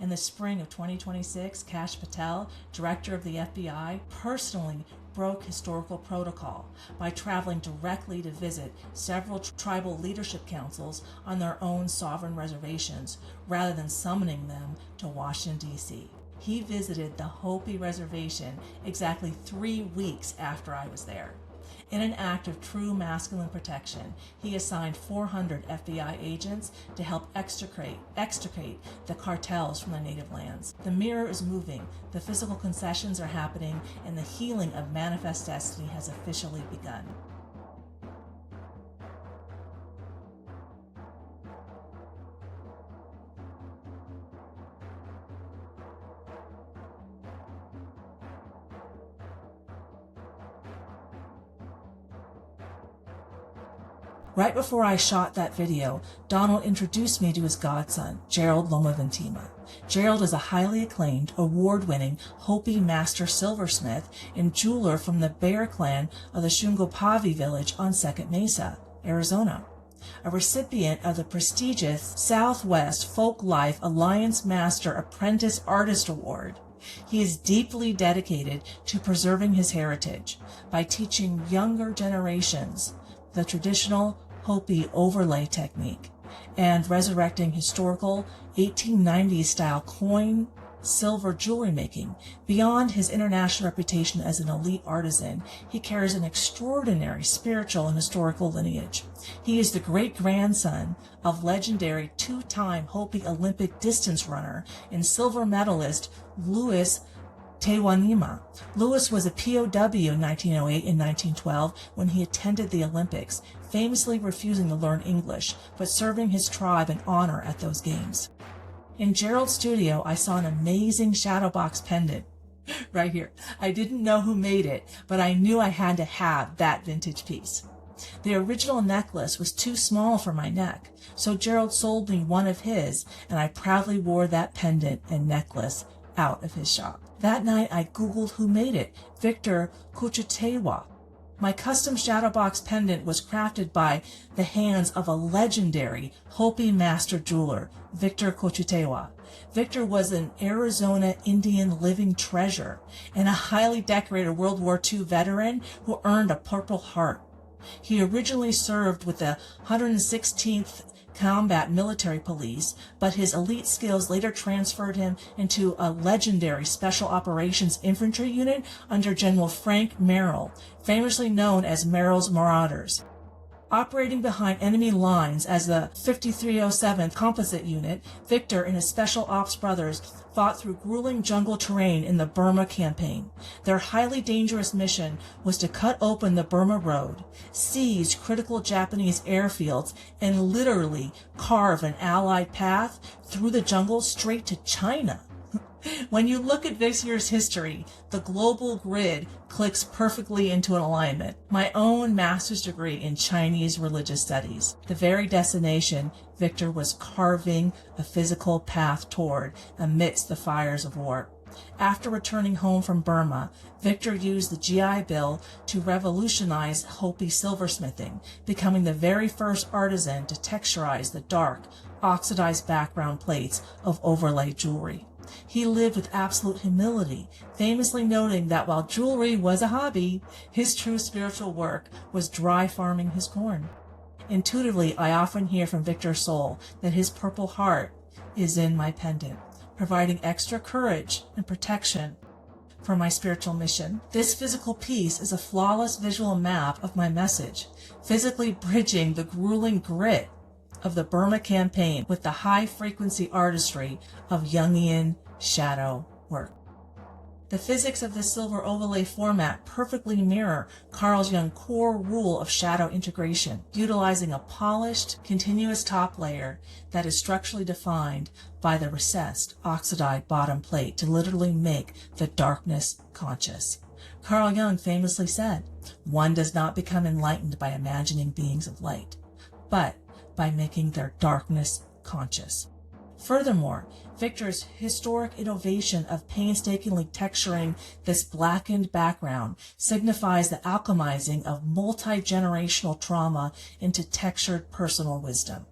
In the spring of 2026, Kash Patel, director of the FBI, personally broke historical protocol by traveling directly to visit several tribal leadership councils on their own sovereign reservations rather than summoning them to Washington, D.C. He visited the Hopi Reservation exactly 3 weeks after I was there. In an act of true masculine protection, he assigned 400 FBI agents to help extricate the cartels from the native lands. The mirror is moving, the physical concessions are happening, and the healing of manifest destiny has officially begun. Right before I shot that video, Donald introduced me to his godson, Gerald Lomaventima. Gerald is a highly acclaimed, award-winning Hopi master silversmith and jeweler from the Bear clan of the Shungopavi village on Second Mesa, Arizona. A recipient of the prestigious Southwest Folk Life Alliance Master Apprentice Artist Award. He is deeply dedicated to preserving his heritage by teaching younger generations the traditional Hopi overlay technique and resurrecting historical 1890s style coin silver jewelry making. Beyond his international reputation as an elite artisan, he carries an extraordinary spiritual and historical lineage. He is the great-grandson of legendary 2-time Hopi Olympic distance runner and silver medalist Louis Tewanima. Louis was a POW in 1908 and 1912 when he attended the Olympics, famously refusing to learn English, but serving his tribe in honor at those games. In Gerald's studio, I saw an amazing shadow box pendant. Right here. I didn't know who made it, but I knew I had to have that vintage piece. The original necklace was too small for my neck, so Gerald sold me one of his, and I proudly wore that pendant and necklace out of his shop. That night, I Googled who made it, Victor Kochutewa. My custom shadow box pendant was crafted by the hands of a legendary Hopi master jeweler, Victor Kochutewa. Victor was an Arizona Indian living treasure and a highly decorated World War II veteran who earned a Purple Heart. He originally served with the 116th Combat Military Police, but his elite skills later transferred him into a legendary Special Operations Infantry unit under General Frank Merrill, famously known as Merrill's Marauders. Operating behind enemy lines as the 5307th Composite Unit, Victor and his Special Ops brothers fought through grueling jungle terrain in the Burma campaign. Their highly dangerous mission was to cut open the Burma Road, seize critical Japanese airfields, and literally carve an Allied path through the jungle straight to China. When you look at this year's history, the global grid clicks perfectly into an alignment. My own master's degree in Chinese religious studies, the very destination Victor was carving a physical path toward amidst the fires of war. After returning home from Burma, Victor used the GI Bill to revolutionize Hopi silversmithing, becoming the very first artisan to texturize the dark, oxidized background plates of overlay jewelry. He lived with absolute humility, famously noting that while jewelry was a hobby, his true spiritual work was dry farming his corn. Intuitively, I often hear from Victor's soul that his Purple Heart is in my pendant, providing extra courage and protection for my spiritual mission. This physical piece is a flawless visual map of my message, physically bridging the grueling grit of the Burma campaign with the high-frequency artistry of Jungian shadow work. The physics of this silver overlay format perfectly mirror Carl Jung's core rule of shadow integration, utilizing a polished, continuous top layer that is structurally defined by the recessed, oxidized bottom plate to literally make the darkness conscious. Carl Jung famously said, "One does not become enlightened by imagining beings of light, but by making their darkness conscious." Furthermore, Victor's historic innovation of painstakingly texturing this blackened background signifies the alchemizing of multi-generational trauma into textured personal wisdom.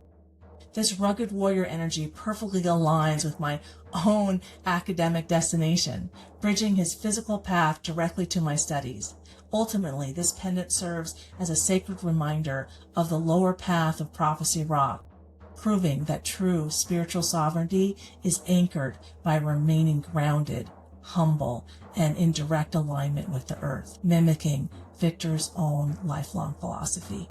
This rugged warrior energy perfectly aligns with my own academic destination, bridging his physical path directly to my studies. Ultimately, this pendant serves as a sacred reminder of the lower path of Prophecy Rock, proving that true spiritual sovereignty is anchored by remaining grounded, humble, and in direct alignment with the earth, mimicking Victor's own lifelong philosophy.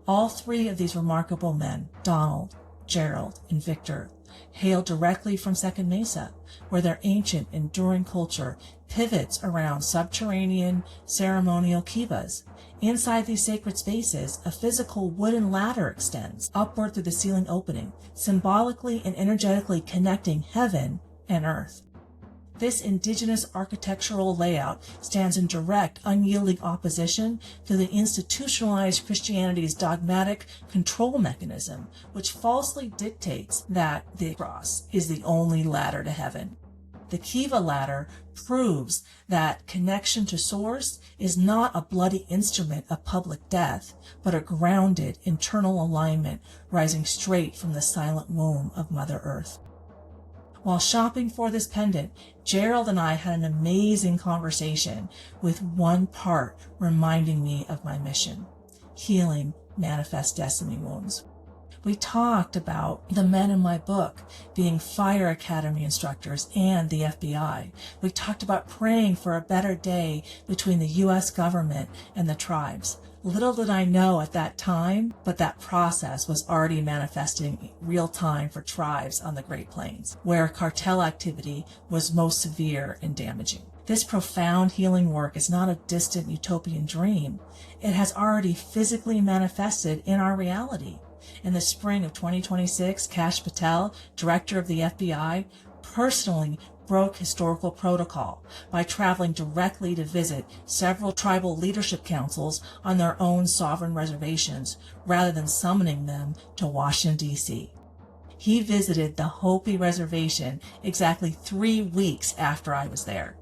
All three of these remarkable men, Donald, Gerald, and Victor, hail directly from Second Mesa, where their ancient, enduring culture pivots around subterranean ceremonial kivas. Inside these sacred spaces, a physical wooden ladder extends upward through the ceiling opening, symbolically and energetically connecting heaven and earth. This indigenous architectural layout stands in direct, unyielding opposition to the institutionalized Christianity's dogmatic control mechanism, which falsely dictates that the cross is the only ladder to heaven. The Kiva ladder proves that connection to Source is not a bloody instrument of public death, but a grounded internal alignment rising straight from the silent womb of Mother Earth. While shopping for this pendant, Gerald and I had an amazing conversation, with one part reminding me of my mission: healing manifest destiny wounds. We talked about the men in my book being Fire Academy instructors and the FBI. We talked about praying for a better day between the U.S. government and the tribes. Little did I know at that time, but that process was already manifesting real time for tribes on the Great Plains, where cartel activity was most severe and damaging. This profound healing work is not a distant utopian dream. It has already physically manifested in our reality. In the spring of 2026, Kash Patel, director of the FBI, personally broke historical protocol by traveling directly to visit several tribal leadership councils on their own sovereign reservations rather than summoning them to Washington, D.C. He visited the Hopi reservation exactly 3 weeks after I was there.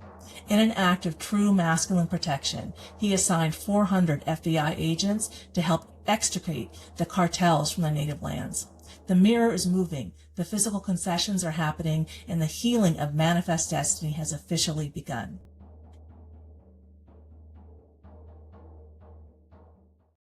In an act of true masculine protection, he assigned 400 FBI agents to help extricate the cartels from their native lands. The mirror is moving, the physical concessions are happening, and the healing of manifest destiny has officially begun.